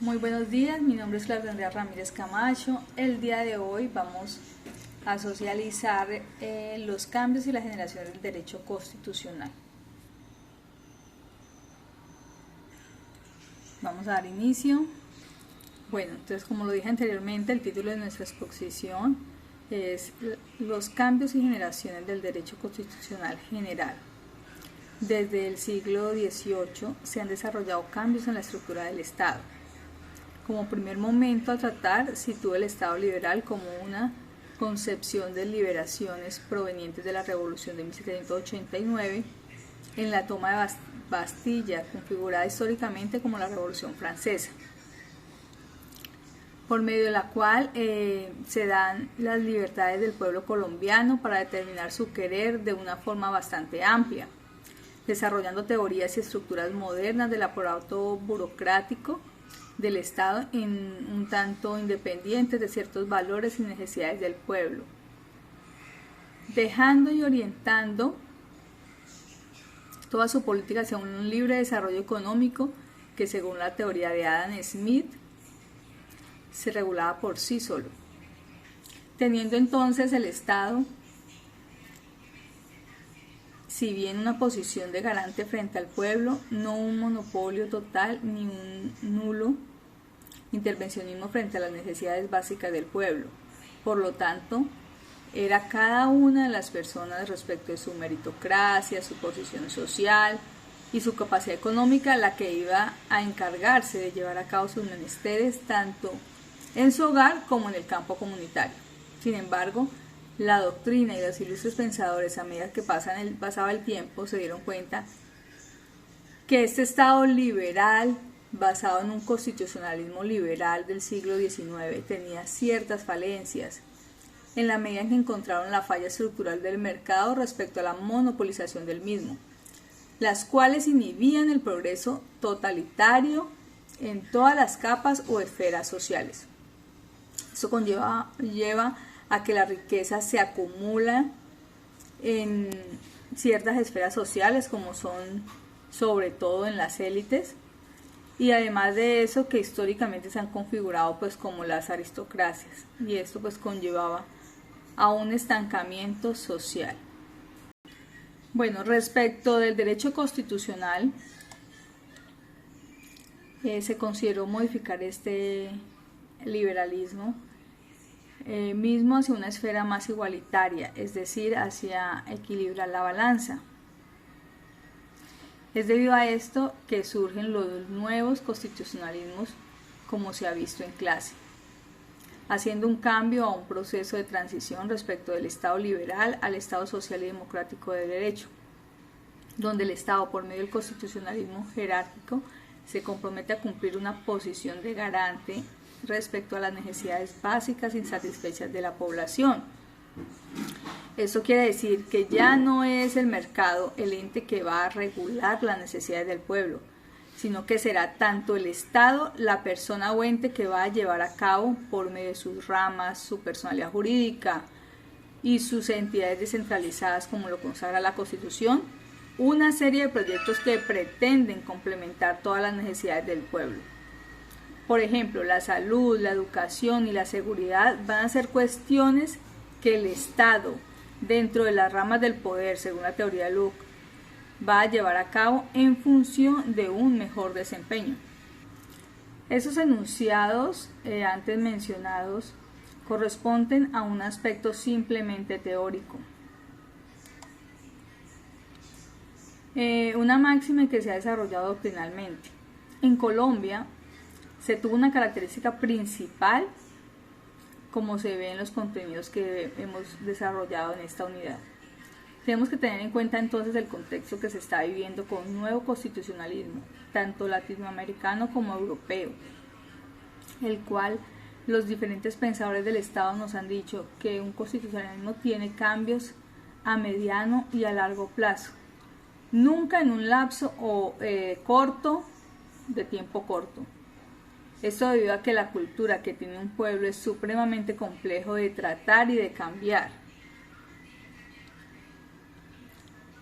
Muy buenos días, mi nombre es Claudia Andrea Ramírez Camacho. El día de hoy vamos a socializar los cambios y la generación del derecho constitucional. Vamos a dar inicio. Bueno, entonces como lo dije anteriormente, el título de nuestra exposición es Los cambios y generaciones del derecho constitucional general. Desde el siglo XVIII se han desarrollado cambios en la estructura del Estado. Como primer momento a tratar, sitúa el Estado liberal como una concepción de liberaciones provenientes de la Revolución de 1789 en la toma de Bastilla, configurada históricamente como la Revolución Francesa, por medio de la cual se dan las libertades del pueblo colombiano para determinar su querer de una forma bastante amplia, desarrollando teorías y estructuras modernas del aparato burocrático del Estado en un tanto independientes de ciertos valores y necesidades del pueblo, dejando y orientando toda su política hacia un libre desarrollo económico que, según la teoría de Adam Smith, se regulaba por sí solo, teniendo entonces el Estado, si bien una posición de garante frente al pueblo, no un monopolio total ni un nulo intervencionismo frente a las necesidades básicas del pueblo. Por lo tanto, era cada una de las personas respecto de su meritocracia, su posición social y su capacidad económica la que iba a encargarse de llevar a cabo sus menesteres tanto en su hogar como en el campo comunitario. Sin embargo, la doctrina y los ilustres pensadores, a medida que pasaba el tiempo, se dieron cuenta que este Estado liberal, basado en un constitucionalismo liberal del siglo XIX, tenía ciertas falencias, en la medida en que encontraron la falla estructural del mercado respecto a la monopolización del mismo, las cuales inhibían el progreso totalitario en todas las capas o esferas sociales. Eso lleva a que la riqueza se acumula en ciertas esferas sociales, como son sobre todo en las élites, y además de eso que históricamente se han configurado pues como las aristocracias, y esto pues conllevaba a un estancamiento social. Bueno, respecto del derecho constitucional, se consideró modificar este liberalismo mismo hacia una esfera más igualitaria, es decir, hacia equilibrar la balanza. Es debido a esto que surgen los nuevos constitucionalismos, como se ha visto en clase, haciendo un cambio a un proceso de transición respecto del Estado liberal al Estado social y democrático de derecho, donde el Estado, por medio del constitucionalismo jerárquico, se compromete a cumplir una posición de garante respecto a las necesidades básicas insatisfechas de la población. Esto quiere decir que ya no es el mercado el ente que va a regular las necesidades del pueblo, sino que será tanto el Estado la persona o ente que va a llevar a cabo, por medio de sus ramas, su personalidad jurídica y sus entidades descentralizadas, como lo consagra la Constitución, una serie de proyectos que pretenden complementar todas las necesidades del pueblo. Por ejemplo, la salud, la educación y la seguridad van a ser cuestiones que el Estado, dentro de las ramas del poder, según la teoría de Locke, va a llevar a cabo en función de un mejor desempeño. Esos enunciados antes mencionados corresponden a un aspecto simplemente teórico. Una máxima que se ha desarrollado doctrinalmente. En Colombia se tuvo una característica principal, como se ve en los contenidos que hemos desarrollado en esta unidad. Tenemos que tener en cuenta entonces el contexto que se está viviendo con un nuevo constitucionalismo, tanto latinoamericano como europeo, el cual los diferentes pensadores del Estado nos han dicho que un constitucionalismo tiene cambios a mediano y a largo plazo, nunca en un lapso corto, de tiempo corto. Esto debido a que la cultura que tiene un pueblo es supremamente complejo de tratar y de cambiar.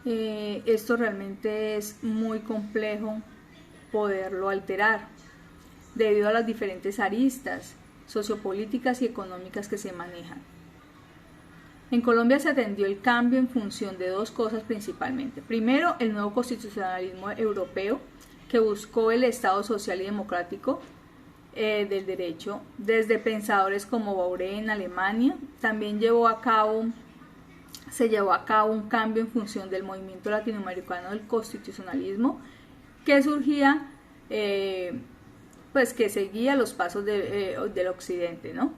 Esto realmente es muy complejo poderlo alterar. debido a las diferentes aristas sociopolíticas y económicas que se manejan. En Colombia se atendió el cambio en función de dos cosas principalmente. Primero, el nuevo constitucionalismo europeo, que buscó el Estado social y democrático del derecho, desde pensadores como Bauer en Alemania. También se llevó a cabo un cambio en función del movimiento latinoamericano del constitucionalismo, que surgía, pues que seguía los pasos del occidente, ¿no?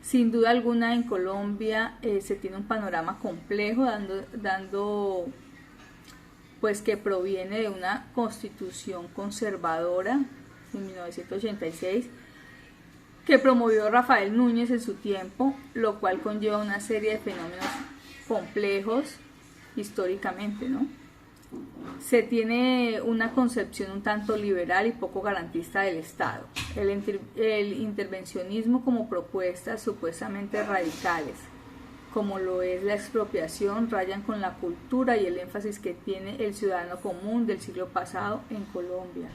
Sin duda alguna en Colombia se tiene un panorama complejo, dando pues que proviene de una constitución conservadora en 1986 que promovió Rafael Núñez en su tiempo, lo cual conlleva una serie de fenómenos complejos históricamente, ¿no? Se tiene una concepción un tanto liberal y poco garantista del Estado. El intervencionismo como propuestas supuestamente radicales, como lo es la expropiación, rayan con la cultura y el énfasis que tiene el ciudadano común del siglo pasado en Colombia.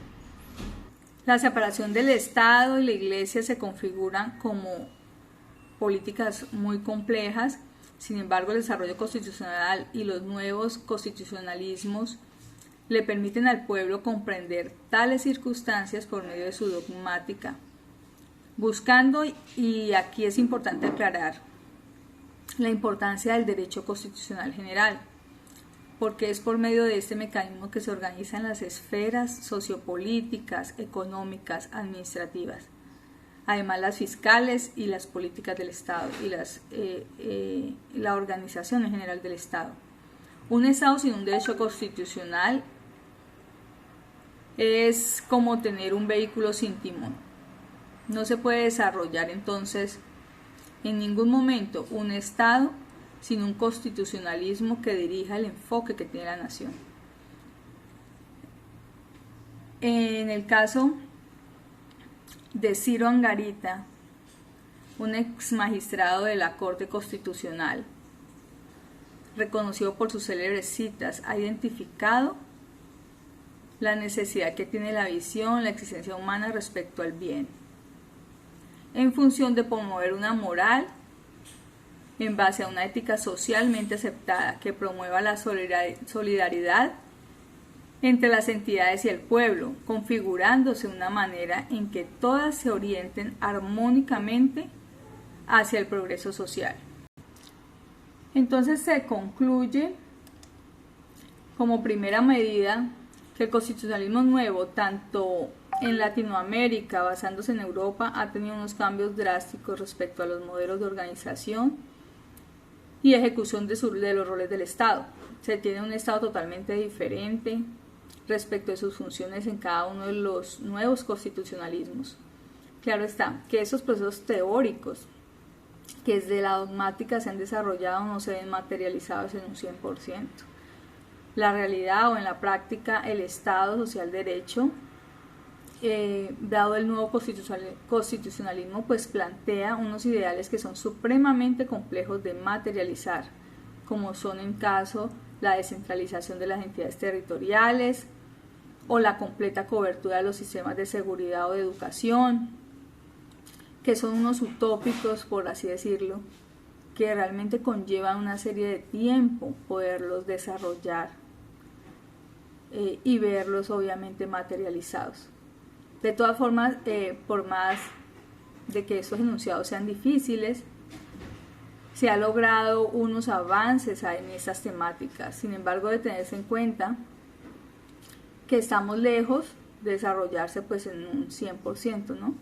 La separación del Estado y la Iglesia se configuran como políticas muy complejas. Sin embargo, el desarrollo constitucional y los nuevos constitucionalismos le permiten al pueblo comprender tales circunstancias por medio de su dogmática, buscando, y aquí es importante aclarar, la importancia del derecho constitucional general, porque es por medio de este mecanismo que se organizan las esferas sociopolíticas, económicas, administrativas, además las fiscales y las políticas del Estado y la organización en general del Estado. Un Estado sin un derecho constitucional es como tener un vehículo sin timón. No se puede desarrollar entonces en ningún momento un Estado sin un constitucionalismo que dirija el enfoque que tiene la nación. En el caso de Ciro Angarita, un ex magistrado de la Corte Constitucional, reconocido por sus célebres citas, ha identificado la necesidad que tiene la visión, la existencia humana respecto al bien, en función de promover una moral en base a una ética socialmente aceptada que promueva la solidaridad entre las entidades y el pueblo, configurándose de una manera en que todas se orienten armónicamente hacia el progreso social. Entonces se concluye como primera medida que el constitucionalismo nuevo, tanto en Latinoamérica, basándose en Europa, ha tenido unos cambios drásticos respecto a los modelos de organización y ejecución de los roles del Estado. Se tiene un Estado totalmente diferente respecto de sus funciones en cada uno de los nuevos constitucionalismos. Claro está que esos procesos teóricos que desde la dogmática se han desarrollado no se ven materializados en un 100%. La realidad o en la práctica el Estado social derecho, dado el nuevo constitucionalismo, pues plantea unos ideales que son supremamente complejos de materializar, como son en caso la descentralización de las entidades territoriales o la completa cobertura de los sistemas de seguridad o de educación, que son unos utópicos, por así decirlo, que realmente conllevan una serie de tiempo poderlos desarrollar y verlos obviamente materializados. De todas formas, por más de que estos enunciados sean difíciles, se ha logrado unos avances en estas temáticas. Sin embargo, de tenerse en cuenta que estamos lejos de desarrollarse pues en un 100%, ¿no?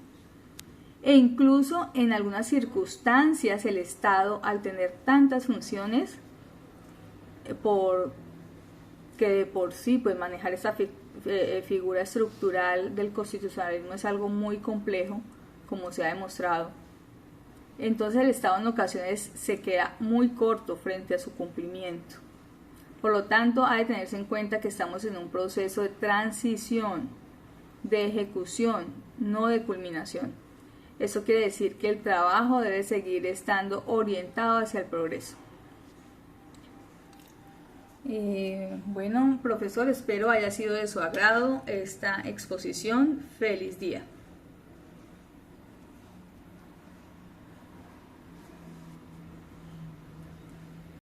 E incluso en algunas circunstancias el Estado, al tener tantas funciones, que de por sí pues manejar esta figura estructural del constitucionalismo es algo muy complejo, como se ha demostrado. Entonces el Estado en ocasiones se queda muy corto frente a su cumplimiento. Por lo tanto, ha de tenerse en cuenta que estamos en un proceso de transición, de ejecución, no de culminación. Eso quiere decir que el trabajo debe seguir estando orientado hacia el progreso. Bueno, profesor, espero haya sido de su agrado esta exposición. Feliz día.